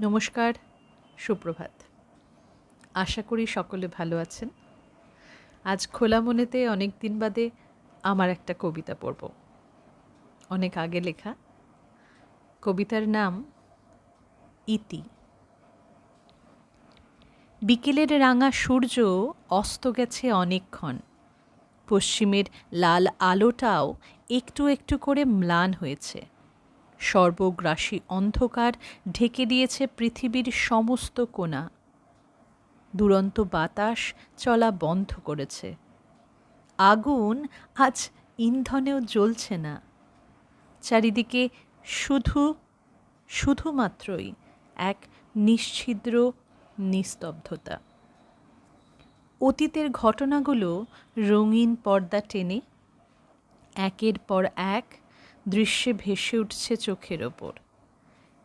নমস্কার, সুপ্রভাত। আশা করি সকলে ভালো আছেন। আজ খোলা মনেতে অনেক দিন বাদে আমার একটা কবিতা পড়ব। অনেক আগে লেখা। কবিতার নাম ইতি। বিকেলের রাঙা সূর্য অস্ত গেছে অনেকক্ষণ। পশ্চিমের লাল আলোটাও একটু একটু করে ম্লান হয়েছে। সর্বগ্রাসী অন্ধকার ঢেকে দিয়েছে পৃথিবীর সমস্ত কোণা। দুরন্ত বাতাস চলা বন্ধ করেছে। আগুন আজ ইন্ধনেও জ্বলছে না। চারিদিকে শুধুমাত্রই এক নিশ্ছিদ্র নিস্তব্ধতা। অতীতের ঘটনাগুলো রঙিন পর্দা টেনে একের পর এক দৃশ্যে ভেসে উঠছে চোখের ওপর।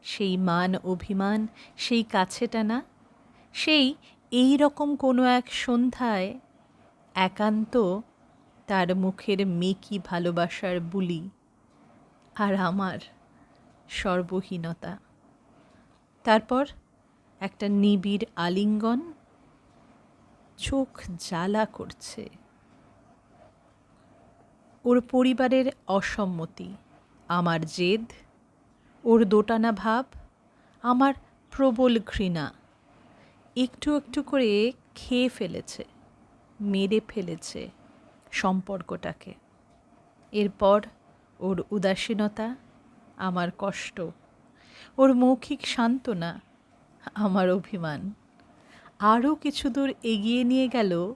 সেই মান অভিমান, সেই কাছে টানা, সেই এই রকম কোনো এক সন্ধ্যায় একান্ত তার মুখের মেকি ভালোবাসার বুলি, আর আমার সর্বহীনতা। তারপর একটা নিবিড় আলিঙ্গন, চোখ জ্বালা করছে। ওর পরিবারের অসম্মতি, আমার জেদ, ওর দোটানা ভাব, আমার প্রবল ঘৃণা একটু একটু করে খেয়ে ফেলেছে, মেরে ফেলেছে সম্পর্কটাকে। এরপর ওর উদাসীনতা, আমার কষ্ট, ওর মৌখিক সান্ত্বনা, আমার অভিমান আরও কিছু দূর এগিয়ে নিয়ে গেল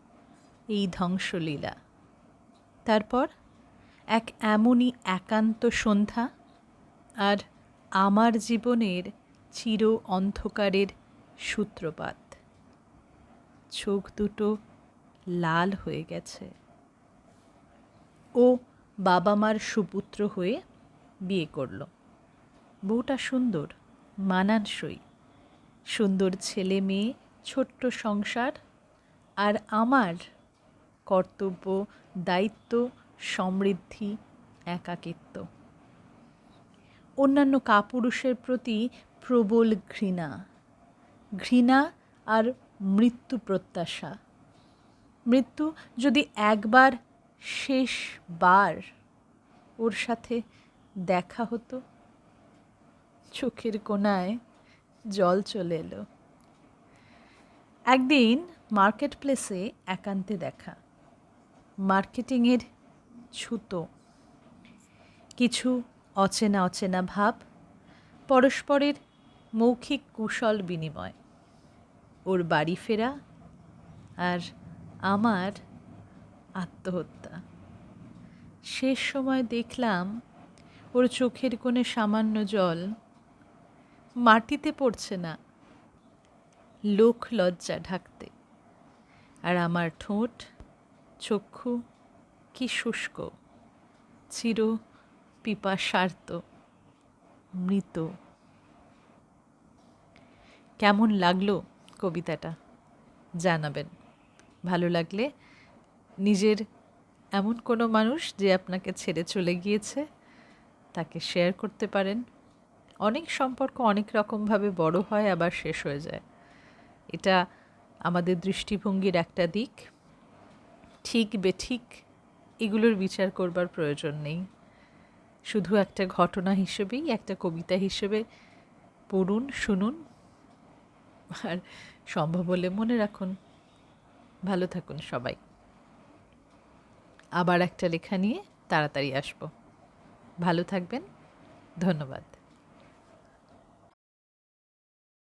এই ধ্বংসলীলা। তারপর এক এমনই একান্ত সন্ধ্যা, আর আমার জীবনের চির অন্ধকারের সূত্রপাত। চোখ দুটো লাল হয়ে গেছে। ও বাবা মার সুপুত্র হয়ে বিয়ে করল। বউটা সুন্দর, মানানসই, সুন্দর ছেলে মেয়ে, ছোট্ট সংসার, আর আমার কর্তব্য, দায়িত্ব, সমৃদ্ধি, একাকিত্ব। অন্যান্য কাপুরুষের প্রতি প্রবল ঘৃণা আর মৃত্যু প্রত্যাশা। মৃত্যু যদি একবার, শেষবার ওর সাথে দেখা হতো। চোখের কোণায় জল চলে এলো। একদিন মার্কেট প্লেসে একান্তে দেখা। মার্কেটিংয়ের ছুতো, কিছু অচেনা অচেনা ভাব, পরস্পরের মৌখিক কুশল বিনিময়। ওর বাড়ি ফেরা আর আমার আত্মহত্যা। শেষ সময় দেখলাম ওর চোখের কোণে সামান্য জল, মাটিতে পড়ছে না, লোক লজ্জা ঢাকতে। আর আমার ঠোঁট, চক্ষু কি শুষ্ক, চির পিপাসার্ত, মৃত। কেমন লাগলো কবিতাটা জানাবেন। ভালো লাগলে নিজের এমন কোনো মানুষ যে আপনাকে ছেড়ে চলে গিয়েছে তাকে শেয়ার করতে পারেন। অনেক সম্পর্ক অনেক রকমভাবে বড় হয়, আবার শেষ হয়ে যায়। এটা আমাদের দৃষ্টিভঙ্গির একটা দিক। ঠিক বেঠিক এগুলোর বিচার করবার প্রয়োজন নেই। শুধু একটা ঘটনা হিসেবেই, একটা কবিতা হিসেবে পড়ুন, শুনুন, আর সম্ভব হলে মনে রাখুন। ভালো থাকুন সবাই। আবার একটা লেখা নিয়ে তাড়াতাড়ি আসব। ভালো থাকবেন। ধন্যবাদ।